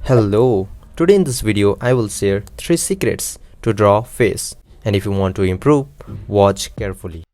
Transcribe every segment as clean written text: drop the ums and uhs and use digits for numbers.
Hello, today in this video I will share 3 secrets to draw face, and if you want to improve, watch carefully.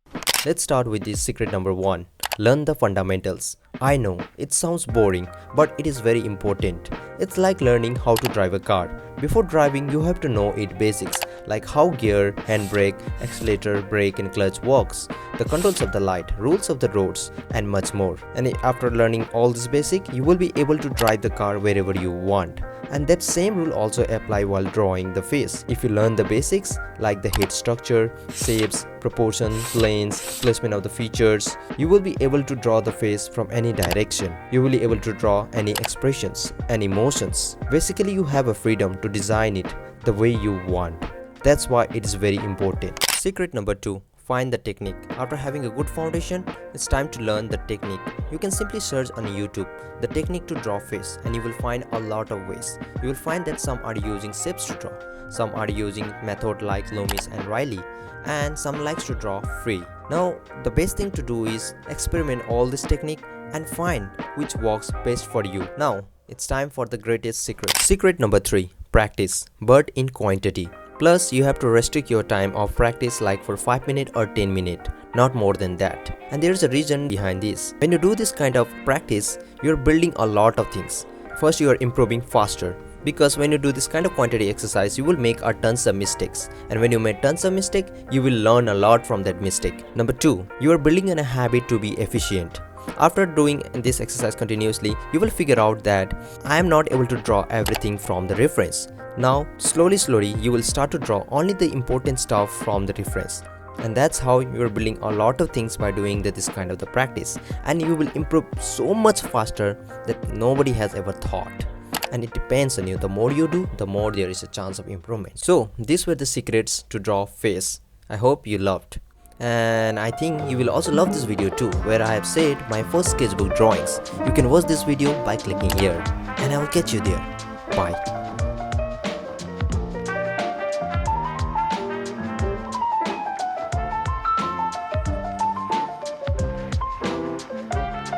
Let's start with this secret number 1. Learn the fundamentals. I know it sounds boring, but it is very important. It's like learning how to drive a car. Before driving, you have to know its basics like how gear, handbrake, accelerator, brake and clutch works, the controls of the light, rules of the roads and much more. And after learning all this basic, you will be able to drive the car wherever you want. And that same rule also apply while drawing the face. If you learn the basics like the head structure, shapes, proportion, planes, placement of the features, you will be able to draw the face from any direction. You will be able to draw any expressions and emotions. Basically, you have a freedom to design it the way you want. That's why it is very important. Secret number 2. Find the technique. After having a good foundation, it's time to learn the technique. You can simply search on YouTube the technique to draw face and you will find a lot of ways. You will find that some are using shapes to draw, some are using method like Loomis and Riley, and some likes to draw free. Now the best thing to do is experiment all this technique and find which works best for you. Now it's time for the greatest secret. Secret number 3. Practice, but in quantity. Plus, you have to restrict your time of practice like for 5 minutes or 10 minutes, not more than that. And there is a reason behind this. When you do this kind of practice, you are building a lot of things. First, you are improving faster. Because when you do this kind of quantity exercise, you will make a tons of mistakes. And when you make tons of mistakes, you will learn a lot from that mistake. Number 2, you are building a habit to be efficient. After doing this exercise continuously, you will figure out that I am not able to draw everything from the reference. Now, slowly you will start to draw only the important stuff from the reference. And that's how you are building a lot of things by doing this kind of the practice. And you will improve so much faster that nobody has ever thought. And it depends on you. The more you do, the more there is a chance of improvement. So, these were the secrets to draw face. I hope you loved. And I think you will also love this video too, where I have said my first sketchbook drawings. You can watch this video by clicking here. And I will catch you there. Bye.